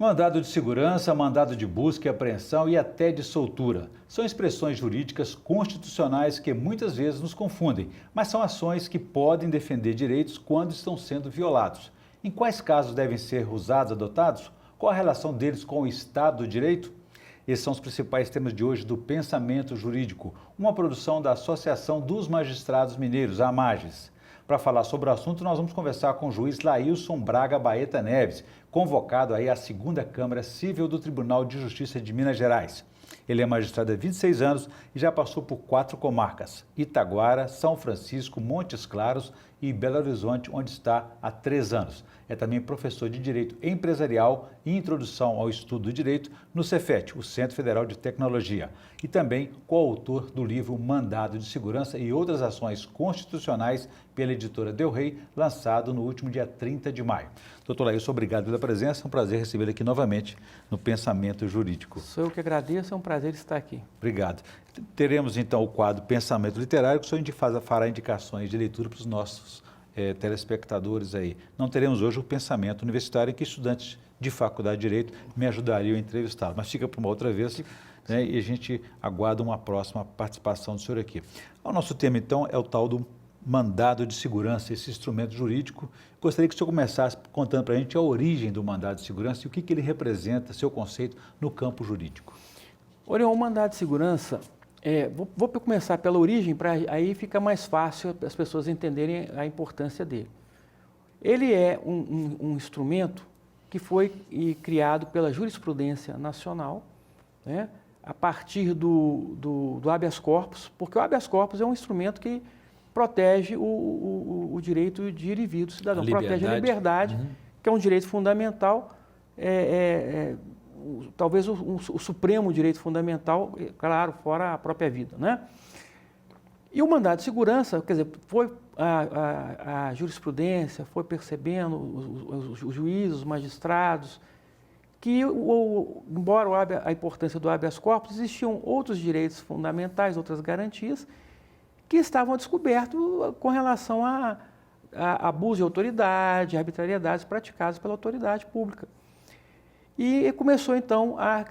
Mandado de segurança, mandado de busca e apreensão e até de soltura. São expressões jurídicas constitucionais que muitas vezes nos confundem, mas são ações que podem defender direitos quando estão sendo violados. Em quais casos devem ser usados, adotados? Qual a relação deles com o Estado do Direito? Esses são os principais temas de hoje do Pensamento Jurídico, uma produção da Associação dos Magistrados Mineiros, a AMAGES. Para falar sobre o assunto, nós vamos conversar com o juiz Lailson Braga Baeta Neves, convocado aí à 2ª Câmara Civil do Tribunal de Justiça de Minas Gerais. Ele é magistrado há 26 anos e já passou por 4 comarcas: Itaguara, São Francisco, Montes Claros e Belo Horizonte, onde está há 3 anos. É também professor de Direito Empresarial e Introdução ao Estudo do Direito no Cefet, o Centro Federal de Tecnologia, e também coautor do livro Mandado de Segurança e Outras Ações Constitucionais pela editora Del Rey, lançado no último dia 30 de maio. Doutor Lailson, obrigado pela presença, é um prazer recebê-lo aqui novamente no Pensamento Jurídico. Sou eu que agradeço, é um prazer estar aqui. Obrigado. Teremos então o quadro Pensamento Literário, que o senhor fará indicações de leitura para os nossos telespectadores aí. Não teremos hoje o Pensamento Universitário, em que estudantes de Faculdade de Direito me ajudariam a entrevistá-lo, mas fica para uma outra vez, né, e a gente aguarda uma próxima participação do senhor aqui. O nosso tema então é o tal do mandado de segurança, esse instrumento jurídico. Gostaria que o senhor começasse contando para a gente a origem do mandado de segurança e o que ele representa, seu conceito, no campo jurídico. Olha, o mandado de segurança, vou começar pela origem, para aí fica mais fácil as pessoas entenderem a importância dele. Ele é um instrumento que foi criado pela jurisprudência nacional, né, a partir do habeas corpus, porque o habeas corpus é um instrumento que protege o direito de ir e vir do cidadão, protege a liberdade, que é um direito fundamental, talvez o supremo direito fundamental, claro, fora a própria vida, né? E o mandado de segurança, quer dizer, foi a jurisprudência, foi percebendo, os juízes, os magistrados, que, embora a importância do habeas corpus, existiam outros direitos fundamentais, outras garantias, que estavam descobertos com relação a abuso de autoridade, arbitrariedades praticadas pela autoridade pública. E começou, então, a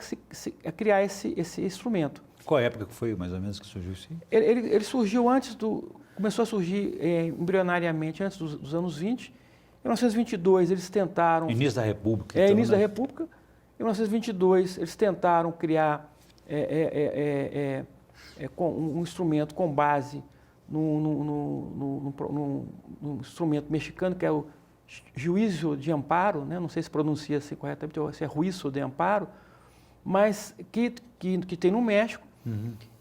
criar esse instrumento. Qual época que foi, mais ou menos, que surgiu isso? Ele surgiu começou a surgir embrionariamente antes dos anos 20. Em 1922, eles tentaram... Início da República. Então, início da República. Em 1922, eles tentaram criar um instrumento com base num instrumento mexicano, que é o juízo de amparo, né? Não sei se pronuncia assim corretamente, ou se é juízo de amparo, mas que tem no México.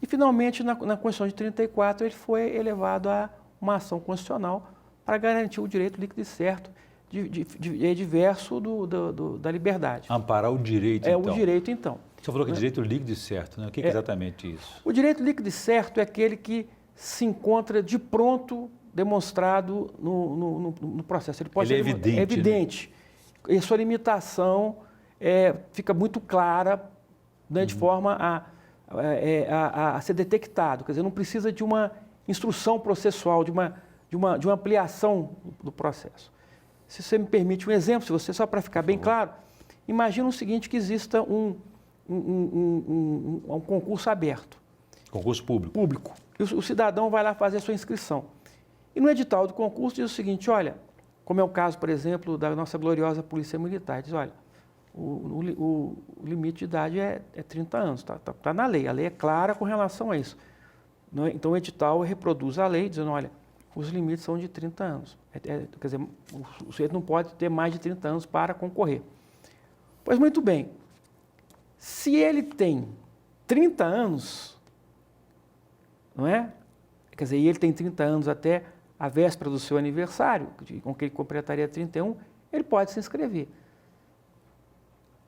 E, finalmente, na Constituição de 34, ele foi elevado a uma ação constitucional para garantir o direito líquido e certo, diverso da liberdade. Amparar o direito, então. O direito, então. Você falou que é direito líquido e certo, né? O que é exatamente isso? O direito líquido e certo é aquele que se encontra de pronto demonstrado no processo. Ele pode é evidente. É evidente. Né? E sua limitação fica muito clara, né, de forma a ser detectado. Quer dizer, não precisa de uma instrução processual, de uma ampliação do processo. Se você me permite um exemplo, só para ficar bem claro, imagina o seguinte, que exista um concurso aberto. Concurso público. Público. E o cidadão vai lá fazer a sua inscrição. E no edital do concurso diz o seguinte, olha, como é o caso, por exemplo, da nossa gloriosa Polícia Militar, diz, olha, o limite de idade é 30 anos, está na lei, a lei é clara com relação a isso. Então o edital reproduz a lei, dizendo, olha, os limites são de 30 anos. Quer dizer, o sujeito não pode ter mais de 30 anos para concorrer. Pois muito bem, se ele tem 30 anos, não é? Quer dizer, e ele tem 30 anos até a véspera do seu aniversário, com que ele completaria 31, ele pode se inscrever.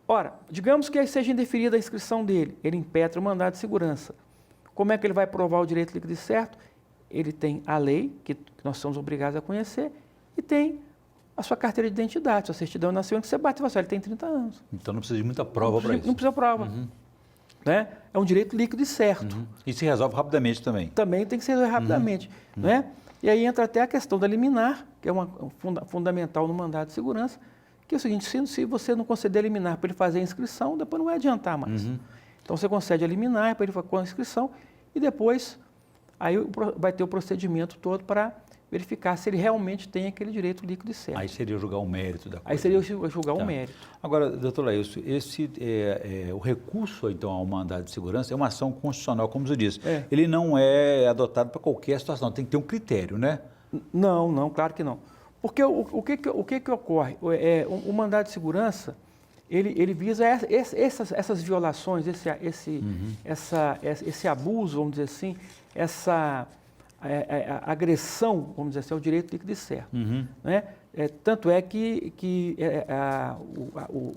Ora, digamos que seja indeferida a inscrição dele, ele impetra o mandado de segurança. Como é que ele vai provar o direito líquido e certo? Ele tem a lei, que nós somos obrigados a conhecer, e tem a sua carteira de identidade, sua certidão de nascimento, que você bate e fala assim, ele tem 30 anos. Então não precisa de muita prova para isso. Não precisa de prova. Né? É um direito líquido e certo. E se resolve rapidamente também. Também tem que ser resolvido rapidamente. Né? E aí entra até a questão da liminar, que é fundamental no mandado de segurança, que é o seguinte, se você não conceder liminar para ele fazer a inscrição, depois não vai adiantar mais. Então, você concede a liminar para ele fazer a inscrição e depois aí vai ter o procedimento todo para verificar se ele realmente tem aquele direito líquido e certo. Aí seria julgar o mérito da coisa. Aí seria julgar o mérito. Agora, doutor Laílson, o recurso, então, ao mandado de segurança é uma ação constitucional, como você disse. Ele não é adotado para qualquer situação, tem que ter um critério, né? Não, claro que não. Porque o que ocorre? O mandado de segurança, ele visa essas violações, esse abuso, vamos dizer assim, essa agressão, vamos dizer assim, ao direito líquido e certo. Né? Tanto é que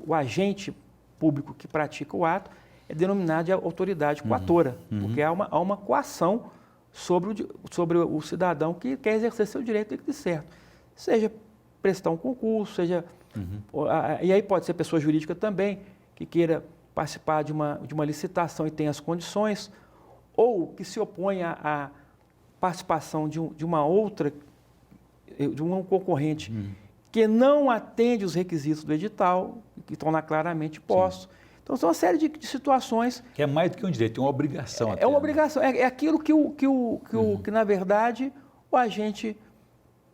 o agente público que pratica o ato é denominado de autoridade coatora, porque há uma coação sobre o cidadão que quer exercer seu direito líquido e certo. Seja prestar um concurso, seja... E aí pode ser pessoa jurídica também, que queira participar de uma licitação e tenha as condições, ou que se oponha à participação de um concorrente que não atende os requisitos do edital, que estão lá claramente postos. Então, são uma série de situações... Que é mais do que um direito, é uma obrigação. É uma obrigação, é aquilo que, na verdade, o agente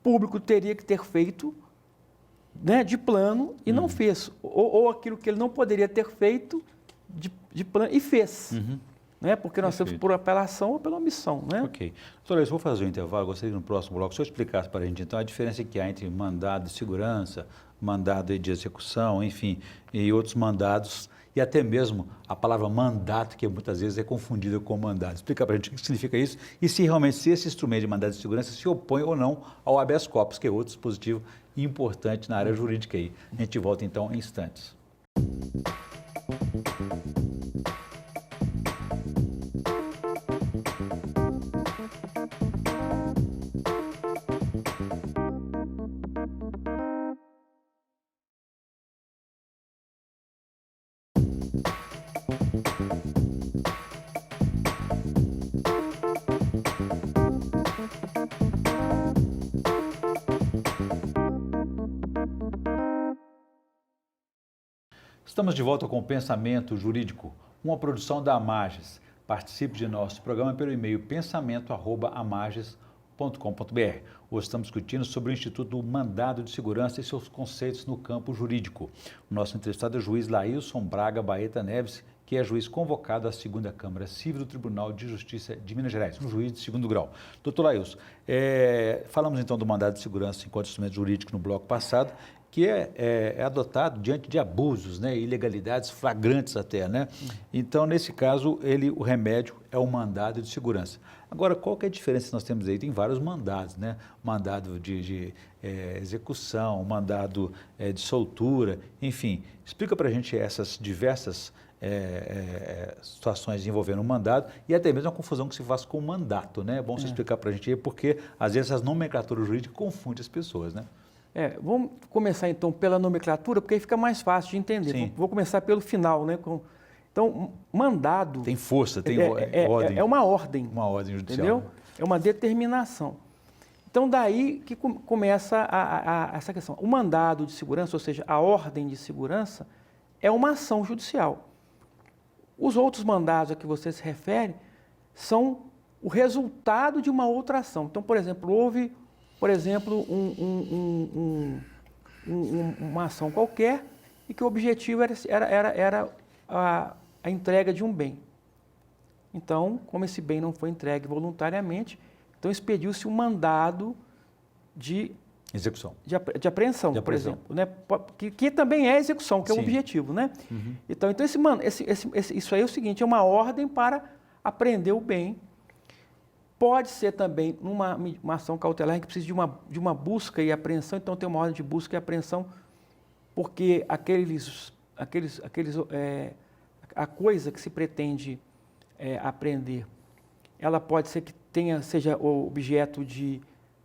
público teria que ter feito, né, de plano e não fez. Ou aquilo que ele não poderia ter feito de plano e fez. Né? Porque nós temos por apelação ou pela omissão. Né? Ok. Doutor Laílson, vou fazer um intervalo, gostaria que no próximo bloco o senhor explicasse para a gente, então, a diferença que há entre mandado de segurança, mandado de execução, enfim, e outros mandados, e até mesmo a palavra mandato, que muitas vezes é confundida com mandado. Explica para a gente o que significa isso e se realmente esse instrumento de mandado de segurança se opõe ou não ao habeas corpus, que é outro dispositivo importante na área jurídica aí. A gente volta então em instantes. Estamos de volta com o Pensamento Jurídico, uma produção da Amages. Participe de nosso programa pelo e-mail pensamento@amages.com.br. Hoje estamos discutindo sobre o Instituto do Mandado de Segurança e seus conceitos no campo jurídico. O nosso entrevistado é o juiz Laílson Braga Baeta Neves, que é juiz convocado à 2ª Câmara Civil do Tribunal de Justiça de Minas Gerais, um juiz de 2º grau. Doutor Laílson, falamos então do mandado de segurança enquanto instrumento jurídico no bloco passado, que é adotado diante de abusos, né, ilegalidades flagrantes até, né? Então, nesse caso, o remédio é o mandado de segurança. Agora, qual que é a diferença que nós temos aí? Tem vários mandados, né? Mandado de execução, mandado de soltura, enfim. Explica para a gente essas diversas situações envolvendo o mandado e até mesmo a confusão que se faz com o mandato, né? É bom você explicar para a gente aí, porque às vezes as nomenclaturas jurídicas confundem as pessoas, né? Vamos começar então pela nomenclatura, porque aí fica mais fácil de entender. Sim. Vou começar pelo final, né? Então, mandado... Tem força, tem ordem. É uma ordem. Uma ordem judicial. Entendeu? É uma determinação. Então, daí que começa essa questão. O mandado de segurança, ou seja, a ordem de segurança, é uma ação judicial. Os outros mandados a que você se refere são o resultado de uma outra ação. Então, por exemplo, houve... Por exemplo, uma ação qualquer e que o objetivo era a entrega de um bem. Então, como esse bem não foi entregue voluntariamente, então expediu-se um mandado de execução. De apreensão, por exemplo, né? Que também é execução, que é o objetivo, né? Então isso aí é o seguinte, é uma ordem para apreender o bem. Pode ser também uma ação cautelar que precisa de uma busca e apreensão, então tem uma ordem de busca e apreensão, porque a coisa que se pretende apreender, ela pode ser que seja o objeto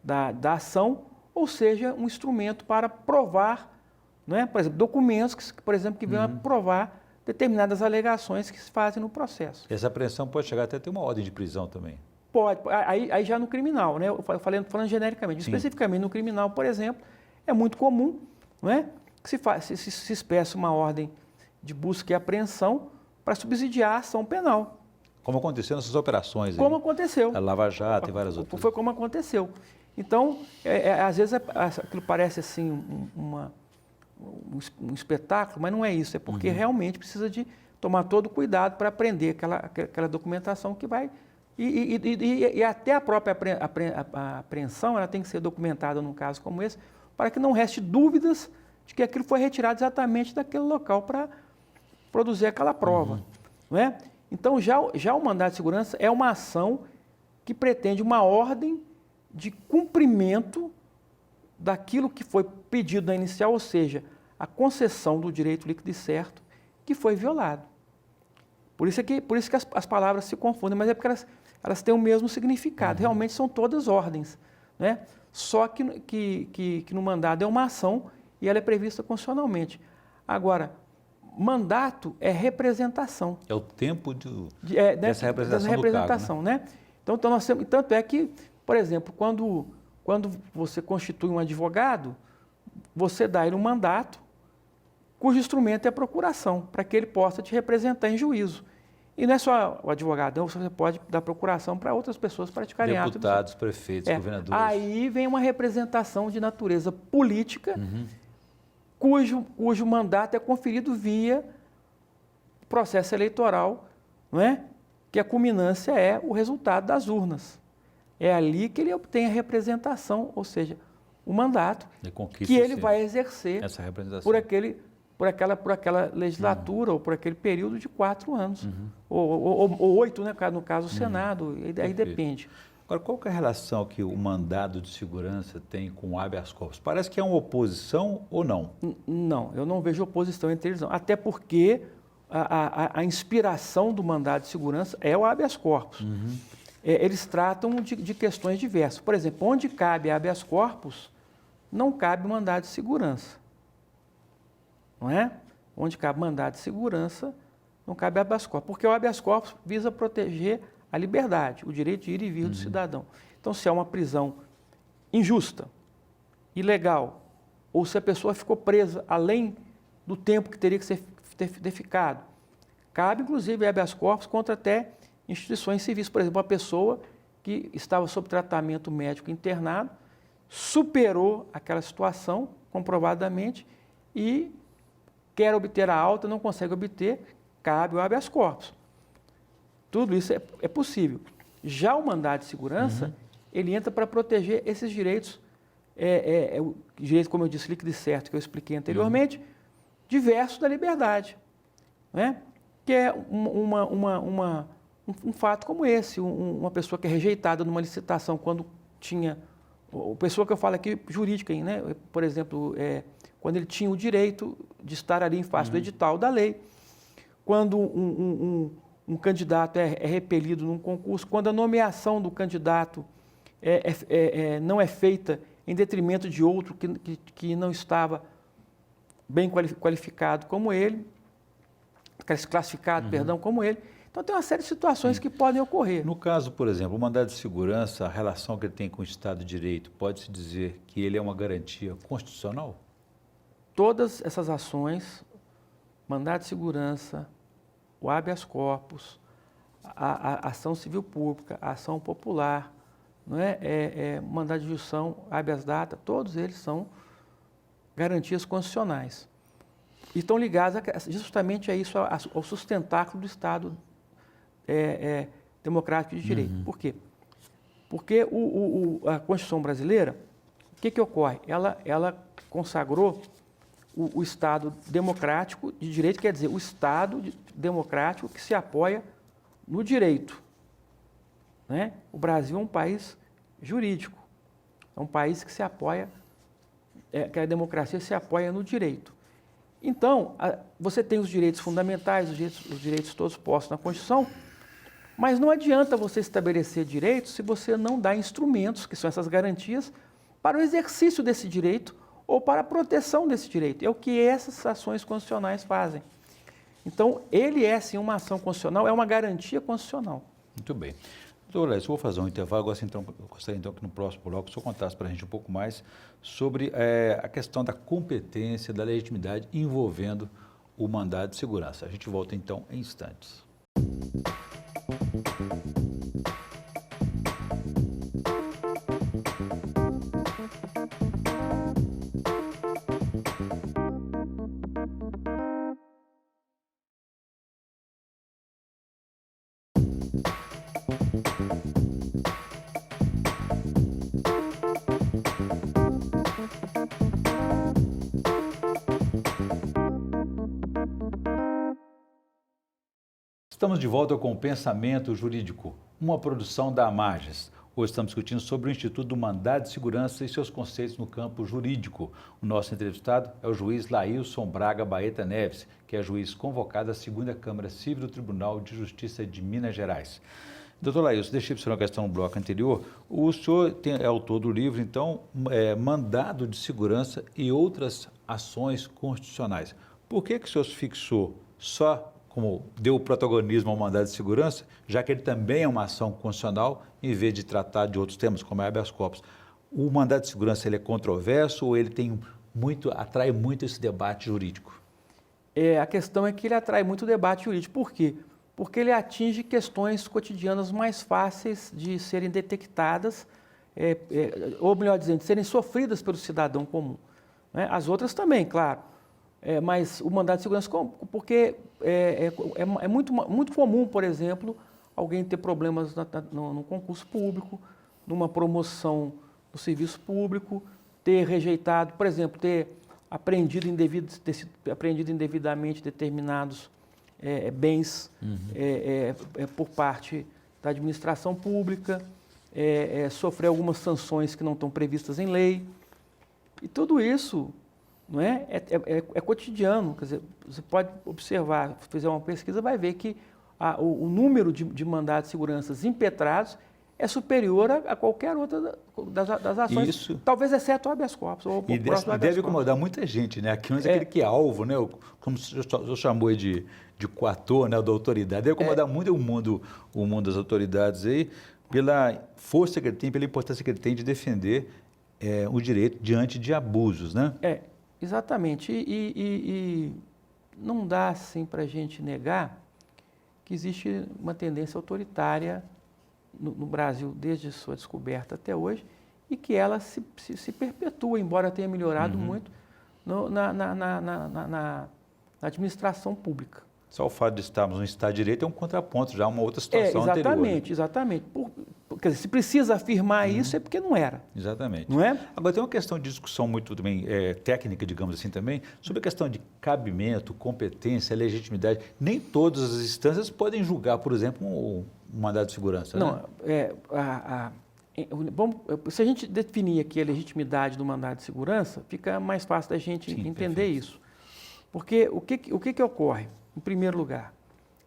da ação, ou seja, um instrumento para provar, né? Por exemplo, documentos que venham a provar determinadas alegações que se fazem no processo. Essa apreensão pode chegar até a ter uma ordem de prisão também. Pode, aí já no criminal, né? Falando genericamente. Sim. Especificamente no criminal, por exemplo, é muito comum, não é? que se espesse uma ordem de busca e apreensão para subsidiar a ação penal. Como aconteceu nessas operações aí. Como aconteceu. A Lava Jato e várias outras. Foi como aconteceu. Então, às vezes aquilo parece assim um espetáculo, mas não é isso. É porque realmente precisa de tomar todo o cuidado para aprender aquela documentação que vai... E até a própria apreensão ela tem que ser documentada num caso como esse, para que não reste dúvidas de que aquilo foi retirado exatamente daquele local para produzir aquela prova. Não é? Então, já o mandado de segurança é uma ação que pretende uma ordem de cumprimento daquilo que foi pedido na inicial, ou seja, a concessão do direito líquido e certo que foi violado. Por isso que as palavras se confundem, mas é porque elas têm o mesmo significado. Realmente são todas ordens, né? Só que no mandado é uma ação e ela é prevista constitucionalmente. Agora, mandato é representação. É o tempo dessa representação do cargo, né? Então nós temos, tanto é que, por exemplo, quando você constitui um advogado, você dá ele um mandato cujo instrumento é a procuração, para que ele possa te representar em juízo. E não é só o advogado, você pode dar procuração para outras pessoas praticarem atos. Deputados, prefeitos, governadores. Aí vem uma representação de natureza política, cujo mandato é conferido via processo eleitoral, não é? Que a culminância é o resultado das urnas. É ali que ele obtém a representação, ou seja, o mandato que ele vai exercer essa representação por aquela legislatura ou por aquele período de 4 anos. Ou 8, né? No caso o Senado, aí depende. Agora, qual que é a relação que o mandado de segurança tem com o habeas corpus? Parece que é uma oposição ou não? Não, eu não vejo oposição entre eles, não. Até porque a inspiração do mandado de segurança é o habeas corpus. Eles tratam de questões diversas. Por exemplo, onde cabe habeas corpus, não cabe mandado de segurança. Não é? Onde cabe mandado de segurança, não cabe habeas corpus. Porque o habeas corpus visa proteger a liberdade, o direito de ir e vir do cidadão. Então, se há uma prisão injusta, ilegal, ou se a pessoa ficou presa além do tempo que teria que ter ficado, cabe, inclusive, habeas corpus contra até instituições civis. Por exemplo, uma pessoa que estava sob tratamento médico internado, superou aquela situação comprovadamente e quer obter a alta, não consegue obter, cabe o habeas corpus. Tudo isso é possível. Já o mandado de segurança, ele entra para proteger esses direitos, direito, como eu disse, líquido e certo, que eu expliquei anteriormente, diversos da liberdade. Né? Que é um fato como esse, uma pessoa que é rejeitada numa licitação quando tinha... A pessoa que eu falo aqui, jurídica, né? Por exemplo, quando ele tinha o direito de estar ali em face do edital da lei, quando um candidato é repelido num concurso, quando a nomeação do candidato não é feita em detrimento de outro que não estava bem qualificado como ele, classificado, perdão, como ele. Então, tem uma série de situações que podem ocorrer. No caso, por exemplo, o mandado de segurança, a relação que ele tem com o Estado de Direito, pode-se dizer que ele é uma garantia constitucional? Todas essas ações, mandado de segurança, o habeas corpus, a ação civil pública, a ação popular, não mandado de injunção, habeas data, todos eles são garantias constitucionais. E estão ligados justamente a isso, ao sustentáculo do Estado democrático de direito. Por quê? Porque a Constituição brasileira, o que ocorre? Ela consagrou o Estado democrático de direito, quer dizer, o Estado democrático que se apoia no direito. Né? O Brasil é um país jurídico, é um país que se apoia, que a democracia se apoia no direito. Então, você tem os direitos fundamentais, os direitos todos postos na Constituição, mas não adianta você estabelecer direitos se você não dá instrumentos, que são essas garantias, para o exercício desse direito ou para a proteção desse direito. É o que essas ações constitucionais fazem. Então, ele é, sim, uma ação constitucional, é uma garantia constitucional. Muito bem. Doutor Léo, eu vou fazer um intervalo, gostaria então que no próximo bloco o senhor contasse para a gente um pouco mais sobre a questão da competência, da legitimidade envolvendo o mandado de segurança. A gente volta então em instantes. Estamos de volta com o Pensamento Jurídico, uma produção da Amages. Hoje estamos discutindo sobre o Instituto do Mandado de Segurança e seus conceitos no campo jurídico. O nosso entrevistado é o juiz Laílson Braga Baeta Neves, que é juiz convocado à 2ª Câmara Civil do Tribunal de Justiça de Minas Gerais. Doutor Laílson, deixei para o senhor uma questão no bloco anterior. O senhor é autor do livro, então, Mandado de Segurança e Outras Ações Constitucionais. Por que o senhor se fixou só como deu o protagonismo ao mandado de segurança, já que ele também é uma ação constitucional, em vez de tratar de outros temas, como é habeas corpus? O mandado de segurança ele é controverso ou ele atrai muito esse debate jurídico? A questão é que ele atrai muito debate jurídico. Por quê? Porque ele atinge questões cotidianas mais fáceis de serem detectadas, ou melhor dizendo, de serem sofridas pelo cidadão comum, né? As outras também, claro. Mas o mandado de segurança, porque é muito comum, por exemplo, alguém ter problemas no concurso público, numa promoção no serviço público, ter rejeitado, por exemplo, ter sido apreendido indevidamente determinados bens por parte da administração pública, sofrer algumas sanções que não estão previstas em lei. E tudo isso não é cotidiano. Quer dizer, você pode observar, se fizer uma pesquisa, vai ver que o número de mandados de segurança impetrados é superior a qualquer outra das ações, isso, talvez exceto o habeas corpus. E deve incomodar muita gente, né? Aqui, mas aquele que é alvo, né? Como o senhor chamou de coator, né? Da autoridade, deve incomodar muito o mundo das autoridades aí, pela força que ele tem, pela importância que ele tem de defender o direito diante de abusos, né? Exatamente, e não dá assim para a gente negar que existe uma tendência autoritária no Brasil desde sua descoberta até hoje e que ela se perpetua, embora tenha melhorado muito na administração pública. Só o fato de estarmos no Estado de Direito é um contraponto, já uma outra situação anterior. Exatamente. Quer dizer, se precisa afirmar isso é porque não era. Exatamente. Não é? Agora, tem uma questão de discussão muito também técnica, digamos assim, também, sobre a questão de cabimento, competência, legitimidade. Nem todas as instâncias podem julgar, por exemplo, um mandado de segurança. Não, né? Se a gente definir aqui a legitimidade do mandado de segurança, fica mais fácil da gente entender isso. Porque o que ocorre? Em primeiro lugar,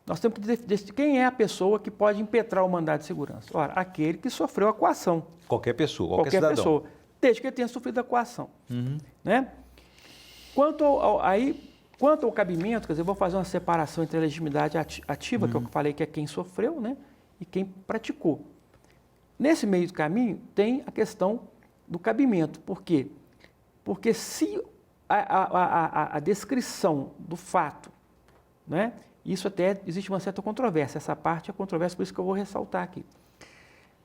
nós temos que decidir quem é a pessoa que pode impetrar o mandado de segurança. Ora, aquele que sofreu a coação. Qualquer pessoa, qualquer cidadão. Pessoa, desde que ele tenha sofrido a coação. Né? Quanto ao cabimento, quer dizer, eu vou fazer uma separação entre a legitimidade ativa, que é o que eu falei que é quem sofreu, né, e quem praticou. Nesse meio do caminho tem a questão do cabimento. Por quê? Porque se a descrição do fato, né, isso até existe uma certa controvérsia, essa parte é controvérsia, por isso que eu vou ressaltar aqui.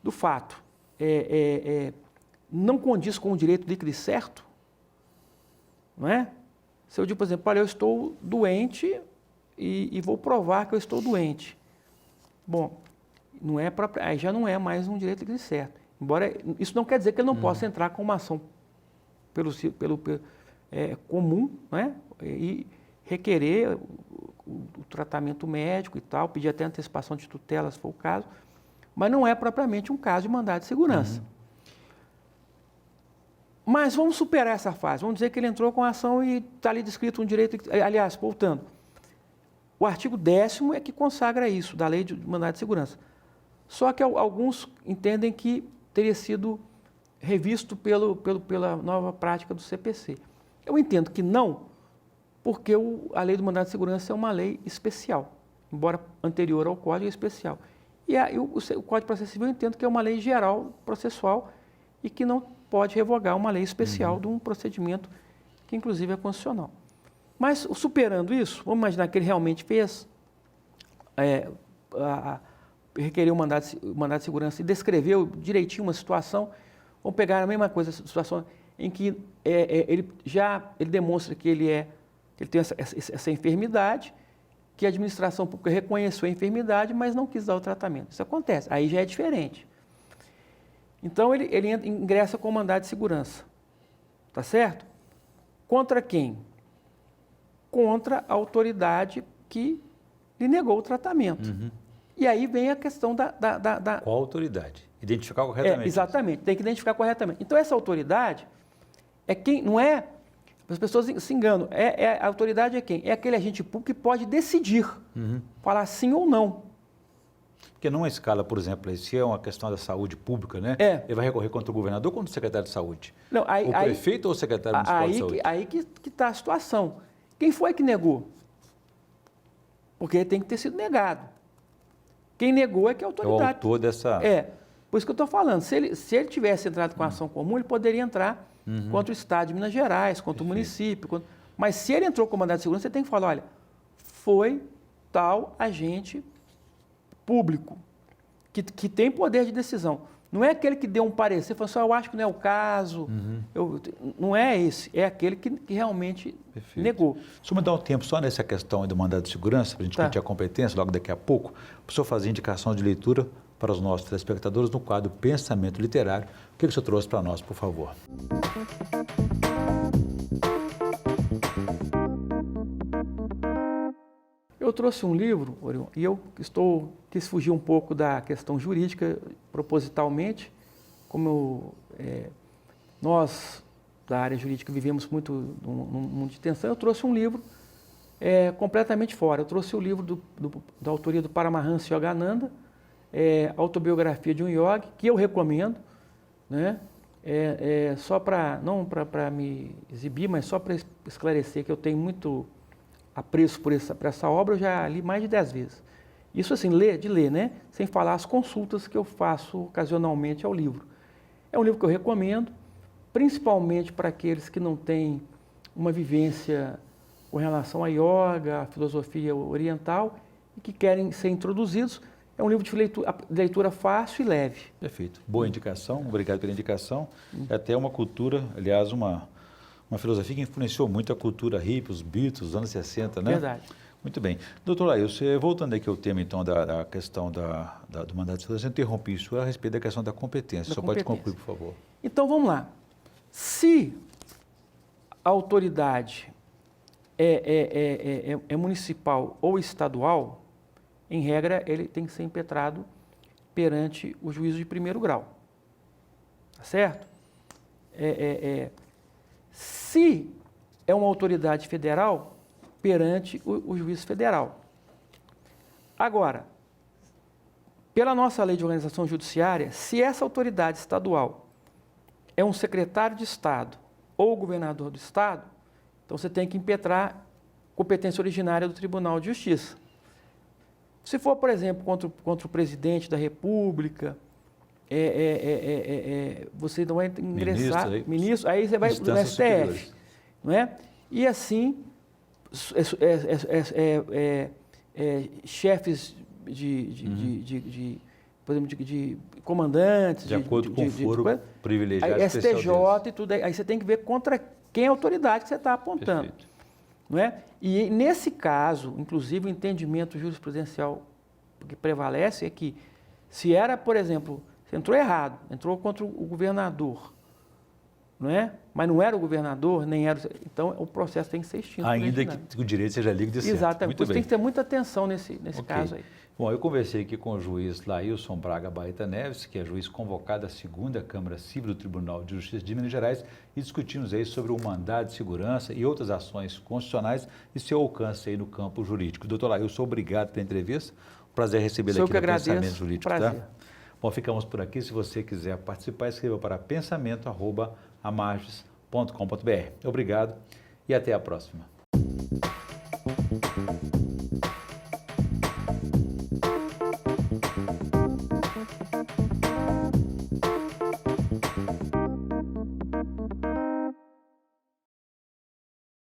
Do fato, não condiz com o direito líquido e certo, não é? Se eu digo, por exemplo, olha, eu estou doente e vou provar que eu estou doente. Bom, aí já não é mais um direito líquido e certo. Embora isso não quer dizer que ele não possa entrar com uma ação comum, né? E requerer o tratamento médico e tal, pedir até antecipação de tutela, se for o caso, mas não é propriamente um caso de mandado de segurança. Mas vamos superar essa fase, vamos dizer que ele entrou com a ação e está ali descrito um direito, aliás, voltando, o artigo 10º é que consagra isso, da lei de mandado de segurança. Só que alguns entendem que teria sido revisto pela nova prática do CPC. Eu entendo que não, porque a lei do mandado de segurança é uma lei especial, embora anterior ao Código, é especial. E aí o Código de Processo Civil eu entendo que é uma lei geral processual e que não pode revogar uma lei especial de um procedimento que inclusive é constitucional. Mas superando isso, vamos imaginar que ele realmente fez, requeriu um mandado de segurança e descreveu direitinho uma situação. Vamos pegar a mesma coisa, situação em que ele demonstra que ele tem essa enfermidade, que a administração pública reconheceu a enfermidade, mas não quis dar o tratamento. Isso acontece, aí já é diferente. Então, ele ingressa com mandado de segurança, tá certo? Contra quem? Contra a autoridade que lhe negou o tratamento. E aí vem a questão da... Qual autoridade? Identificar corretamente. Exatamente, tem que identificar corretamente. Então, essa autoridade é quem, não é... As pessoas se enganam. A autoridade é quem? É aquele agente público que pode decidir, falar sim ou não. Porque numa escala, por exemplo, se é uma questão da saúde pública, né? Ele vai recorrer contra o governador ou contra o secretário de saúde? Não, o prefeito ou o secretário municipal de saúde? Aí que está a situação. Quem foi que negou? Porque tem que ter sido negado. Quem negou é que é a autoridade. É o autor dessa... Por isso que eu estou falando. Se ele tivesse entrado com ação comum, ele poderia entrar contra o Estado de Minas Gerais, contra o município. Mas se ele entrou com mandado de segurança, você tem que falar, olha, foi tal agente público que tem poder de decisão. Não é aquele que deu um parecer, falou assim, eu acho que não é o caso. Não é esse, é aquele que realmente negou. Se eu me dar um tempo só nessa questão do mandado de segurança, para a gente discutir a competência logo daqui a pouco, para o senhor fazer indicação de leitura para os nossos telespectadores no quadro Pensamento Literário. O que o senhor trouxe para nós, por favor? Eu trouxe um livro, Orion, e eu quis fugir um pouco da questão jurídica propositalmente, como nós da área jurídica vivemos muito num mundo de tensão, eu trouxe um livro completamente fora. Eu trouxe o livro da autoria do Paramahansa Yogananda, Autobiografia de um Yogi, que eu recomendo, né? Só não para me exibir, mas só para esclarecer que eu tenho muito apreço por essa obra, eu já li mais de 10 vezes. Isso assim, de ler, né? Sem falar as consultas que eu faço ocasionalmente ao livro. É um livro que eu recomendo, principalmente para aqueles que não têm uma vivência com relação à yoga, à filosofia oriental, e que querem ser introduzidos. É um livro de leitura fácil e leve. Perfeito. Boa indicação, obrigado pela indicação. É até uma cultura, aliás, uma filosofia que influenciou muito a cultura hippie, os Beatles, os anos 60, né? Verdade. Muito bem. Doutor Laílson, voltando aqui ao tema, então, da questão do mandado de segurança, eu interrompi isso a respeito da questão da competência. O senhor pode concluir, por favor. Então, vamos lá. Se a autoridade é municipal ou estadual, em regra, ele tem que ser impetrado perante o juízo de primeiro grau. Tá certo? Se é uma autoridade federal, perante o juiz federal. Agora, pela nossa lei de organização judiciária, se essa autoridade estadual é um secretário de Estado ou governador do Estado, então você tem que impetrar competência originária do Tribunal de Justiça. Se for, por exemplo, contra o presidente da República, você não vai ingressar... Ministro, aí você vai no STF. Não é? E assim, chefes por exemplo, de comandantes... De acordo com o foro privilegiado STJ e tudo. Aí você tem que ver contra quem é a autoridade que você está apontando. Perfeito. Não é? E nesse caso, inclusive o entendimento jurisprudencial que prevalece é que se era, por exemplo, você entrou errado, entrou contra o governador, não é? Mas não era o governador, nem era... Então, o processo tem que ser extinto. Ainda que o direito seja líquido e certo. Exatamente. Por isso tem que ter muita atenção nesse caso aí. Bom, eu conversei aqui com o juiz Laílson Braga Baeta Neves, que é juiz convocado à 2ª Câmara Civil do Tribunal de Justiça de Minas Gerais, e discutimos aí sobre o mandado de segurança e outras ações constitucionais e seu alcance aí no campo jurídico. Doutor Laílson, obrigado pela entrevista. Prazer recebê-lo aqui no Pensamento Jurídico. Prazer. Tá? Bom, ficamos por aqui. Se você quiser participar, escreva para pensamento@amarges.com.br. Obrigado e até a próxima.